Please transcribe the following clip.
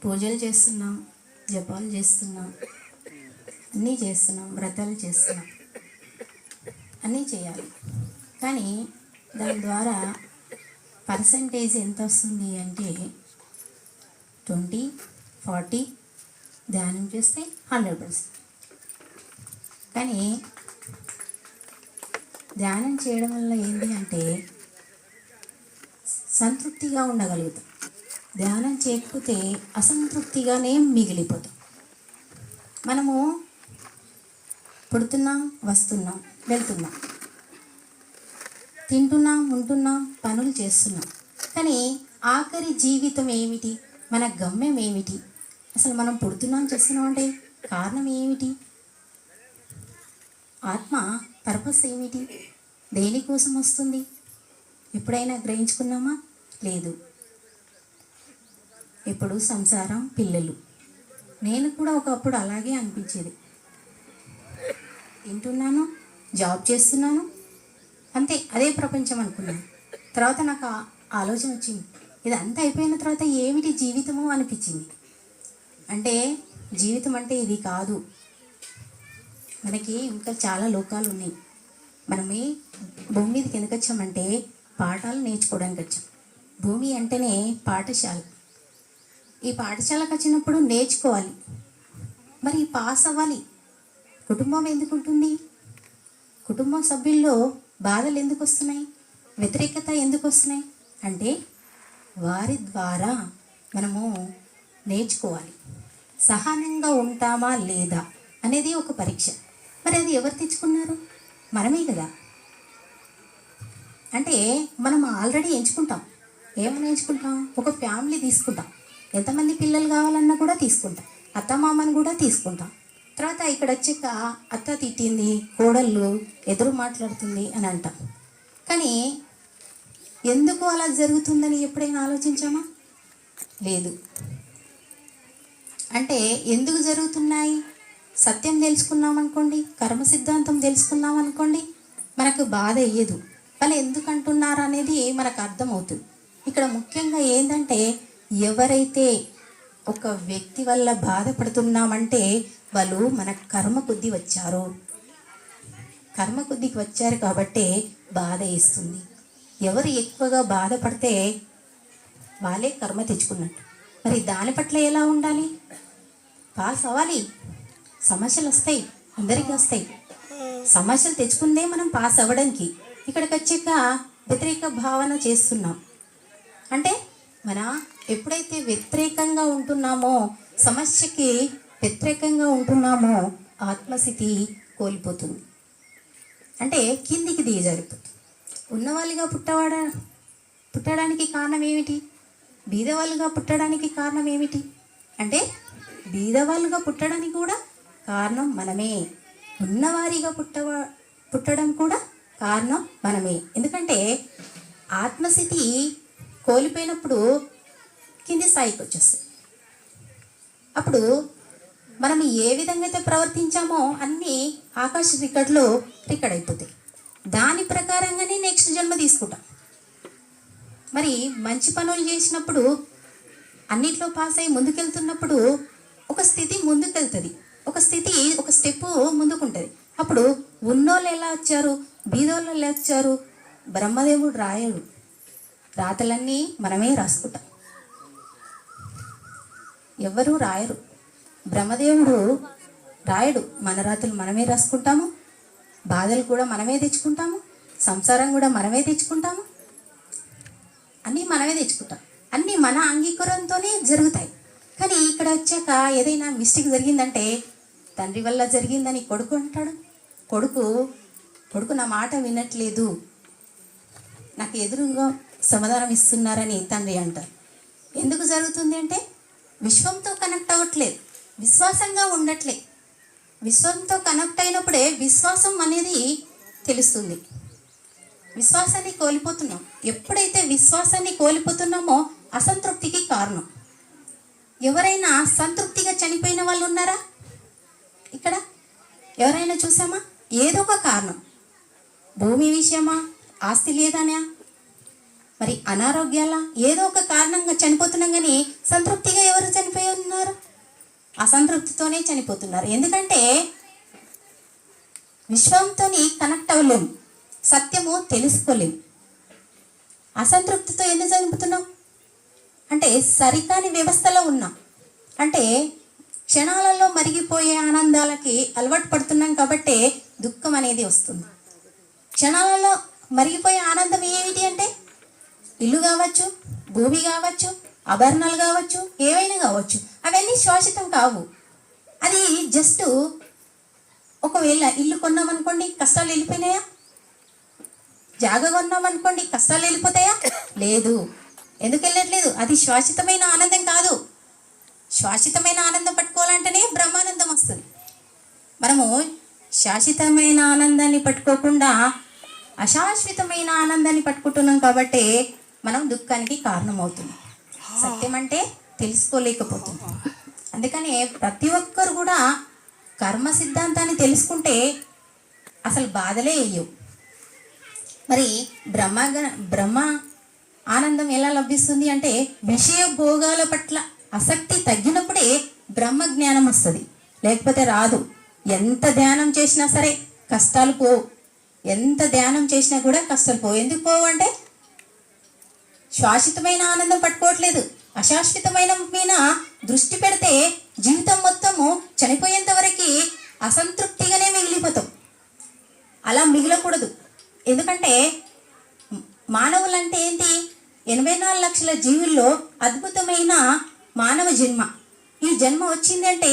పూజలు చేస్తున్నాం, జపాలు చేస్తున్నాం, అన్నీ చేస్తున్నాం, వ్రతాలు చేస్తున్నాం, అన్నీ చేయాలి. కానీ దాని ద్వారా పర్సంటేజ్ ఎంత వస్తుంది అంటే 20-40, ధ్యానం చేస్తే 100%. కానీ ధ్యానం చేయడం వల్ల ఏంటి అంటే సంతృప్తిగా ఉండగలుగుతాం. ధ్యానం చేయకపోతే అసంతృప్తిగానే మిగిలిపోతాం. మనము పుడుతున్నాం, వస్తున్నాం, వెళ్తున్నాం, తింటున్నాం, ఉంటున్నాం, పనులు చేస్తున్నాం. కానీ ఆఖరి జీవితం ఏమిటి? మన గమ్యం ఏమిటి? అసలు మనం పుడుతున్నాం, చేస్తున్నాం అంటే కారణం ఏమిటి? ఆత్మ పర్పస్ ఏమిటి? దేనికోసం వస్తుంది? ఎప్పుడైనా గ్రహించుకున్నామా? లేదు. ఇప్పుడు సంసారం, పిల్లలు. నేను కూడా ఒకప్పుడు అలాగే అనిపించేది. తింటున్నాను, జాబ్ చేస్తున్నాను, అంతే, అదే ప్రపంచం అనుకున్నాను. తర్వాత నాకు ఆలోచన వచ్చింది, ఇదంతా అయిపోయిన తర్వాత ఏమిటి జీవితము అనిపించింది. అంటే జీవితం అంటే ఇది కాదు. మనకి ఇంకా చాలా లోకాలు ఉన్నాయి. మనమే భూమి మీదకి ఎందుకు వచ్చామంటే పాఠాలు నేర్చుకోవడానికి వచ్చాం. భూమి అంటేనే పాఠశాల. ఈ పాఠశాలకు వచ్చినప్పుడు నేర్చుకోవాలి, మరి పాస్ అవ్వాలి. కుటుంబం ఎందుకు ఉంటుంది? కుటుంబం సభ్యుల్లో బాధలు ఎందుకు వస్తున్నాయి? వ్యతిరేకత ఎందుకు వస్తున్నాయి అంటే వారి ద్వారా మనము నేర్చుకోవాలి. సహనంగా ఉంటామా లేదా అనేది ఒక పరీక్ష. మరి అది ఎవరు తెచ్చుకున్నారు? మనమే కదా. అంటే మనం ఆల్రెడీ ఎంచుకుంటాం. ఏమని ఎంచుకుంటాం? ఒక ఫ్యామిలీ తీసుకుంటాం, ఎంతమంది పిల్లలు కావాలన్నా కూడా తీసుకుంటాం, అత్తమామని కూడా తీసుకుంటాం. తర్వాత ఇక్కడ వచ్చాక అత్త తిట్టింది, కోడళ్ళు ఎదురు మాట్లాడుతుంది అని అంటాం. కానీ ఎందుకు అలా జరుగుతుందని ఎప్పుడైనా ఆలోచించామా? లేదు. అంటే ఎందుకు జరుగుతున్నాయి? సత్యం తెలుసుకున్నాం అనుకోండి, కర్మ సిద్ధాంతం తెలుసుకున్నాం అనుకోండి, మనకు బాధ అయ్యేదు. వాళ్ళు ఎందుకు అంటున్నారు అనేది మనకు అర్థమవుతుంది. ఇక్కడ ముఖ్యంగా ఏంటంటే ఎవరైతే ఒక వ్యక్తి వల్ల బాధపడుతున్నామంటే వాళ్ళు మన కర్మ కొద్దీ వచ్చారు. కర్మ కొద్దికి వచ్చారు కాబట్టే బాధ ఇస్తుంది. ఎవరు ఎక్కువగా బాధపడితే వాళ్ళే కర్మ తెచ్చుకున్నట్టు. మరి దాని పట్ల ఎలా ఉండాలి? పాస్ అవ్వాలి. సమస్యలు వస్తాయి, అందరికీ వస్తాయి. సమస్యలు తెచ్చుకుందే మనం పాస్ అవ్వడానికి. ఇక్కడికి వచ్చాక వ్యతిరేక భావన చేస్తున్నాం. అంటే మన ఎప్పుడైతే వ్యతిరేకంగా ఉంటున్నామో, సమస్యకి వ్యతిరేకంగా ఉంటున్నామో ఆత్మస్థితి కోల్పోతుంది. అంటే కిందికి దిగజారిపోతుంది. ఉన్నవాళ్ళుగా పుట్టడానికి కారణం ఏమిటి? బీదవాళ్ళుగా పుట్టడానికి కారణం ఏమిటి? అంటే బీదవాళ్ళుగా పుట్టడానికి కూడా కారణం మనమే. ఉన్నవారిగా పుట్టడం కూడా కారణం మనమే. ఎందుకంటే ఆత్మస్థితి కోల్పోయినప్పుడు కింది స్థాయికి వచ్చేస్తుంది. అప్పుడు మనం ఏ విధంగా అయితే ప్రవర్తించామో అన్నీ ఆకాశ రికార్డులో రికార్డ్ అయిపోతాయి. దాని ప్రకారంగానే నెక్స్ట్ జన్మ తీసుకుంటాం. మరి మంచి పనులు చేసినప్పుడు, అన్నిట్లో పాస్ అయ్యి ముందుకెళ్తున్నప్పుడు ఒక స్థితి ముందుకెళ్తుంది, ఒక స్టెప్ ముందుకుంటుంది. అప్పుడు ఉన్నోళ్ళు ఎలా వచ్చారు, బీదోళ్ళు ఎలా వచ్చారు? బ్రహ్మదేవుడు రాయడు, రాతలన్నీ మనమే రాసుకుంటాం. ఎవరు రాయరు. బ్రహ్మదేవుడు రాయడు, మన రాతలు మనమే రాసుకుంటాము. బాధలు కూడా మనమే తెచ్చుకుంటాము, సంసారం కూడా మనమే తెచ్చుకుంటాము, అన్నీ మనమే తెచ్చుకుంటాం. అన్నీ మన అంగీకారంతోనే జరుగుతాయి. కానీ ఇక్కడ వచ్చాక ఏదైనా మిస్టేక్ జరిగిందంటే తండ్రి వల్ల జరిగిందని కొడుకు అంటాడు. కొడుకు నా మాట వినట్లేదు, నాకు ఎదురుగా సమాధానం ఇస్తున్నారని తండ్రి అంటారు. ఎందుకు జరుగుతుంది అంటే విశ్వంతో కనెక్ట్ అవ్వట్లేదు, విశ్వాసంగా ఉండట్లేదు. విశ్వంతో కనెక్ట్ అయినప్పుడే విశ్వాసం అనేది తెలుస్తుంది. విశ్వాసాన్ని కోల్పోతున్నాం. ఎప్పుడైతే విశ్వాసాన్ని కోల్పోతున్నామో అసంతృప్తికి కారణం. ఎవరైనా సంతృప్తిగా చనిపోయిన వాళ్ళు ఉన్నారా? ఇక్కడ ఎవరైనా చూసామా? ఏదో ఒక కారణం, భూమి విషయమా, ఆస్తి లేదనా, మరి అనారోగ్యాల, ఏదో ఒక కారణంగా చనిపోతున్నాం. కానీ సంతృప్తిగా ఎవరు చనిపోయి అసంతృప్తితోనే చనిపోతున్నారు. ఎందుకంటే విశ్వంతో కనెక్ట్ అవ్వలేము, సత్యము తెలుసుకోలేము. అసంతృప్తితో ఎందుకు చనిపోతున్నాం అంటే సరికాని వ్యవస్థలో ఉన్నాం. అంటే క్షణాలలో మరిగిపోయే ఆనందాలకి అలవాటు పడుతున్నాం కాబట్టి దుఃఖం అనేది వస్తుంది. క్షణాలలో మరిగిపోయే ఆనందం ఏమిటి అంటే ఇల్లు కావచ్చు, భూమి కావచ్చు, ఆభరణాలు కావచ్చు, ఏవైనా కావచ్చు, అవన్నీ శాశ్వతం కావు. అది జస్ట్ ఒకవేళ ఇల్లు కొన్నామనుకోండి కష్టాలు వెళ్ళిపోయినాయా? జాగ కొన్నామనుకోండి కష్టాలు వెళ్ళిపోతాయా? లేదు. ఎందుకు వెళ్ళట్లేదు? అది శాశ్వతమైన ఆనందం కాదు. శాశ్వతమైన ఆనందం పట్టుకోవాలంటేనే బ్రహ్మానందం వస్తుంది. మనము శాశ్వతమైన ఆనందాన్ని పట్టుకోకుండా అశాశ్వతమైన ఆనందాన్ని పట్టుకుంటున్నాం కాబట్టి మనం దుఃఖానికి కారణమవుతున్నాం. సత్యం అంటే తెలుసుకోలేకపోతున్నాం. అందుకనే ప్రతి ఒక్కరు కూడా కర్మ సిద్ధాంతాన్ని తెలుసుకుంటే అసలు బాధలే వేయవు. మరి బ్రహ్మ ఆనందం ఎలా లభిస్తుంది అంటే విషయ భోగాల పట్ల ఆసక్తి తగ్గినప్పుడే బ్రహ్మ జ్ఞానం వస్తుంది, లేకపోతే రాదు. ఎంత ధ్యానం చేసినా సరే కష్టాలు పోవు. ఎంత ధ్యానం చేసినా కూడా కష్టాలు పోవు. ఎందుకు పోవు అంటే శాశ్వతమైన ఆనందం పట్టుకోవట్లేదు. అశాశ్వతమైన మీద దృష్టి పెడితే జీవితం మొత్తము చనిపోయేంత వరకు అసంతృప్తిగానే మిగిలిపోతాం. అలా మిగలకూడదు. ఎందుకంటే మానవులంటే ఏంటి? 84 లక్షల జీవుల్లో అద్భుతమైన మానవ జన్మ. ఈ జన్మ వచ్చిందంటే